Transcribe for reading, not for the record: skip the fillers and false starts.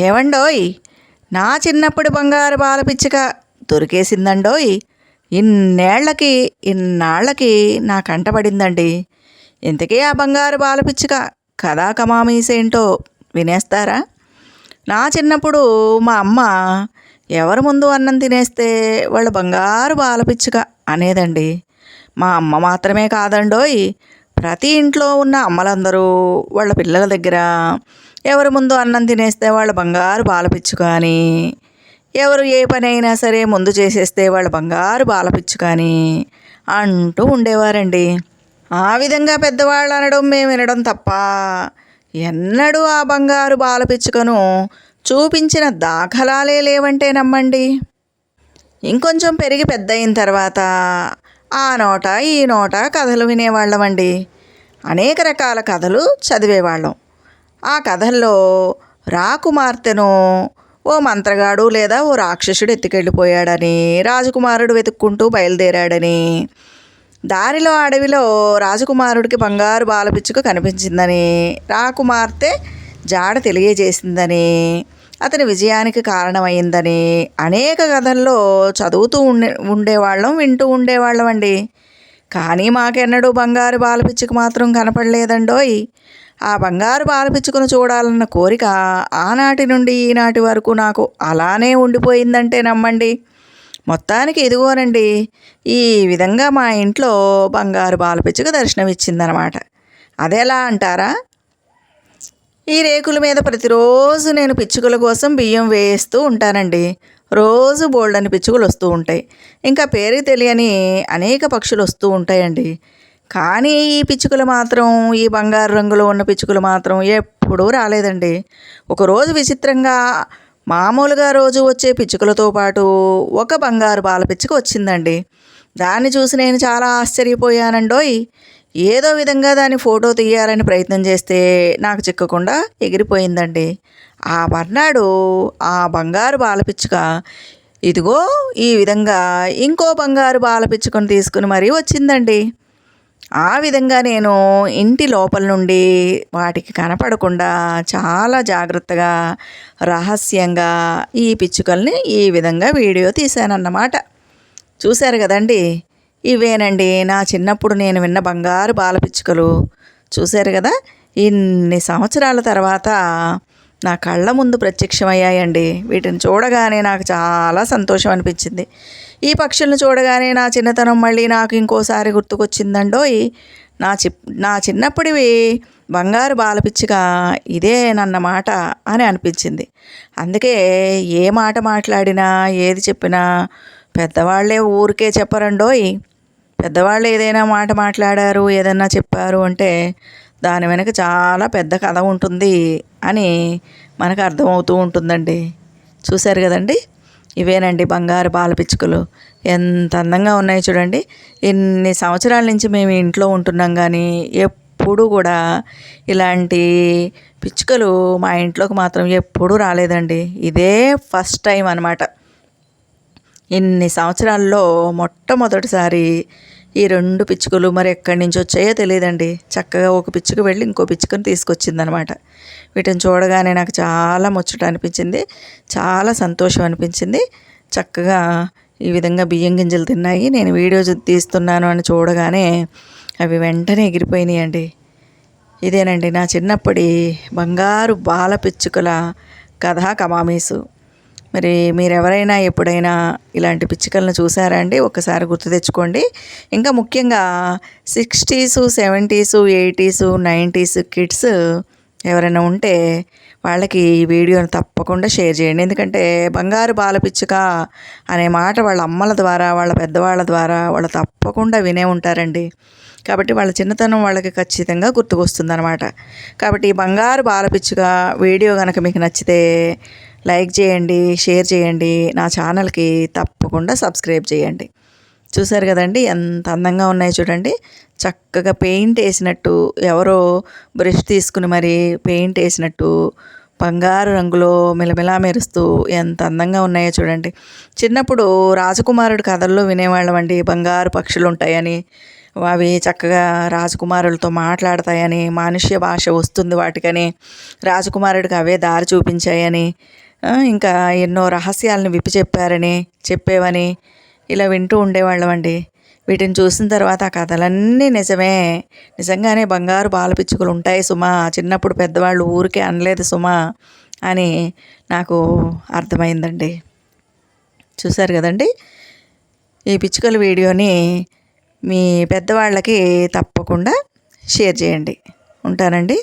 ఏవండోయ్, నా చిన్నప్పుడు బంగారు బాల పిచ్చుక దొరికేసిందండోయ్. ఇన్నాళ్ళకి నా కంటపడిందండి. ఇంతకీ ఆ బంగారు బాల పిచ్చుక కథా కమామీసేంటో వినేస్తారా? నా చిన్నప్పుడు మా అమ్మ ఎవరి ముందు అన్నం తినేస్తే వాళ్ళ బంగారు బాల పిచ్చుక అనేదండి. మా అమ్మ మాత్రమే కాదండోయ్, ప్రతి ఇంట్లో ఉన్న అమ్మలందరూ వాళ్ళ పిల్లల దగ్గర ఎవరి ముందు అన్నం తినేస్తే వాళ్ళ బంగారు బాల పిచ్చుక అని, ఎవరు ఏ పని అయినా సరే ముందు చేసేస్తే వాళ్ళ బంగారు బాల పిచ్చుక అని అంటూ ఉండేవారండి. ఆ విధంగా పెద్దవాళ్ళు అనడం మేము వినడం తప్ప ఎన్నడూ ఆ బంగారు బాల పిచ్చుకను చూపించిన దాఖలాలే లేవంటే నమ్మండి. ఇంకొంచెం పెరిగి పెద్ద అయిన తర్వాత ఆ నోట ఈ నోట కథలు వినేవాళ్ళమండి. అనేక రకాల కథలు చదివేవాళ్ళం. ఆ కథల్లో రాకుమార్తెను ఓ మంత్రగాడు లేదా ఓ రాక్షసుడు ఎత్తుకెళ్ళిపోయాడని, రాజకుమారుడు వెతుక్కుంటూ బయలుదేరాడని, దారిలో అడవిలో రాజకుమారుడికి బంగారు బాలపిచ్చుక కనిపించిందని, రాకుమార్తె జాడ తెలియజేసిందని, అతని విజయానికి కారణమైందని అనేక కథల్లో చదువుతూ ఉండేవాళ్ళం, వింటూ ఉండేవాళ్ళం అండి. కానీ మాకెన్నడూ బంగారు బాలపిచ్చుక మాత్రం కనపడలేదండోయ్. ఆ బంగారు బాలపిచ్చుకను చూడాలన్న కోరిక ఆనాటి నుండి ఈనాటి వరకు నాకు అలానే ఉండిపోయిందంటే నమ్మండి. మొత్తానికి ఇదిగోనండి, ఈ విధంగా మా ఇంట్లో బంగారు బాలపిచ్చుక దర్శనమిచ్చిందనమాట. అదెలా అంటారా? ఈ రేకుల మీద ప్రతిరోజు నేను పిచ్చుకల కోసం బియ్యం వేస్తూ ఉంటానండి. రోజు బోల్డని పిచ్చుకలు వస్తూ ఉంటాయి. ఇంకా పేరు తెలియని అనేక పక్షులు వస్తూ ఉంటాయండి. కానీ ఈ పిచ్చుకలు మాత్రం, ఈ బంగారు రంగులో ఉన్న పిచ్చుకలు మాత్రం ఎప్పుడూ రాలేదండి. ఒకరోజు విచిత్రంగా మామూలుగా రోజు వచ్చే పిచ్చుకలతో పాటు ఒక బంగారు బాల పిచ్చుక వచ్చిందండి. దాన్ని చూసి నేను చాలా ఆశ్చర్యపోయానండోయ్. ఏదో విధంగా దాన్ని ఫోటో తీయాలని ప్రయత్నం చేస్తే నాకు చిక్కకుండా ఎగిరిపోయిందండి. ఆ మర్నాడు ఆ బంగారు బాల పిచ్చుక ఇదిగో ఈ విధంగా ఇంకో బంగారు బాల పిచ్చుకను తీసుకుని మరీ వచ్చిందండి. ఆ విధంగా నేను ఇంటి లోపల నుండి వాటికి కనపడకుండా చాలా జాగ్రత్తగా, రహస్యంగా ఈ పిచ్చుకల్ని ఈ విధంగా వీడియో తీశానన్నమాట. చూశారు కదండి, ఇవేనండి నా చిన్నప్పుడు నేను విన్న బంగారు బాల పిచ్చుకలు. చూశారు కదా, ఇన్ని సంవత్సరాల తర్వాత నా కళ్ళ ముందు ప్రత్యక్షమయ్యాయండి. వీటిని చూడగానే నాకు చాలా సంతోషం అనిపించింది. ఈ పక్షులను చూడగానే నా చిన్నతనం మళ్ళీ నాకు ఇంకోసారి గుర్తుకొచ్చిందండోయ్. నా చిన్నప్పటివి బంగారు బాలపిచ్చుక ఇదేనన్నమాట అని అనిపించింది. అందుకే ఏ మాట మాట్లాడినా, ఏది చెప్పినా పెద్దవాళ్ళే ఊరికే చెప్పరండోయ్. పెద్దవాళ్ళు ఏదైనా మాట మాట్లాడారు, ఏదైనా చెప్పారు అంటే దాని వెనక చాలా పెద్ద కథ ఉంటుంది అని మనకు అర్థమవుతూ ఉంటుందండి. చూశారు కదండి, ఇవేనండి బంగారు బాల పిచ్చుకలు. ఎంత అందంగా ఉన్నాయి చూడండి. ఎన్ని సంవత్సరాల నుంచి మేము ఇంట్లో ఉంటున్నాం కానీ ఎప్పుడూ కూడా ఇలాంటి పిచ్చుకలు మా ఇంట్లోకి మాత్రం ఎప్పుడూ రాలేదండి. ఇదే ఫస్ట్ టైం అన్నమాట. ఇన్ని సంవత్సరాల్లో మొట్టమొదటిసారి ఈ రెండు పిచ్చుకలు మరి ఎక్కడి నుంచి వచ్చాయో తెలియదండి. చక్కగా ఒక పిచ్చుక వెళ్ళి ఇంకో పిచ్చుకను తీసుకొచ్చిందనమాట. వీటిని చూడగానే నాకు చాలా ముచ్చట అనిపించింది, చాలా సంతోషం అనిపించింది. చక్కగా ఈ విధంగా బియ్యం గింజలు తిన్నాయి. నేను వీడియో తీస్తున్నాను అని చూడగానే అవి వెంటనే ఎగిరిపోయినాయండి. ఇదేనండి నా చిన్నప్పటి బంగారు బాల పిచ్చుకల కథా కమామీసు. మరి మీరెవరైనా ఎప్పుడైనా ఇలాంటి పిచ్చుకలను చూసారా అండి? ఒకసారి గుర్తు తెచ్చుకోండి. ఇంకా ముఖ్యంగా 60s, 70s, 80s, 90s kids ఎవరైనా ఉంటే వాళ్ళకి ఈ వీడియోని తప్పకుండా షేర్ చేయండి. ఎందుకంటే బంగారు బాల పిచ్చుక అనే మాట వాళ్ళ అమ్మల ద్వారా, వాళ్ళ పెద్దవాళ్ళ ద్వారా వాళ్ళు తప్పకుండా వినే ఉంటారండి. కాబట్టి వాళ్ళ చిన్నతనం వాళ్ళకి ఖచ్చితంగా గుర్తుకొస్తుందన్నమాట. కాబట్టి ఈ బంగారు బాల పిచ్చుక వీడియో కనుక మీకు నచ్చితే లైక్ చేయండి, షేర్ చేయండి, నా ఛానల్కి తప్పకుండా సబ్స్క్రైబ్ చేయండి. చూశారు కదండి, ఎంత అందంగా ఉన్నాయి చూడండి. చక్కగా పెయింట్ వేసినట్టు, ఎవరో బ్రష్ తీసుకుని మరి పెయింట్ వేసినట్టు బంగారు రంగులో మిలమిలా మెరుస్తూ ఎంత అందంగా ఉన్నాయో చూడండి. చిన్నప్పుడు రాజకుమారుడి కథల్లో వినేవాళ్ళం అండి, బంగారు పక్షులు ఉంటాయని. అవి చక్కగా రాజకుమారులతో మాట్లాడతాయని, మానుష్య భాష వస్తుంది వాటికని, రాజకుమారుడికి అవే దారి చూపించాయని, ఇంకా ఎన్నో రహస్యాలను విప్పి చెప్పేవని ఇలా వింటూ ఉండేవాళ్ళమండి. వీటిని చూసిన తర్వాత ఆ కథలన్నీ నిజంగానే బంగారు పాలపిచ్చుకలు ఉంటాయి సుమా, చిన్నప్పుడు పెద్దవాళ్ళు ఊరికే అనలేదు సుమా అని నాకు అర్థమైందండి. చూశారు కదండి. ఈ పిచ్చుకల వీడియోని మీ పెద్దవాళ్ళకి తప్పకుండా షేర్ చేయండి. ఉంటానండి.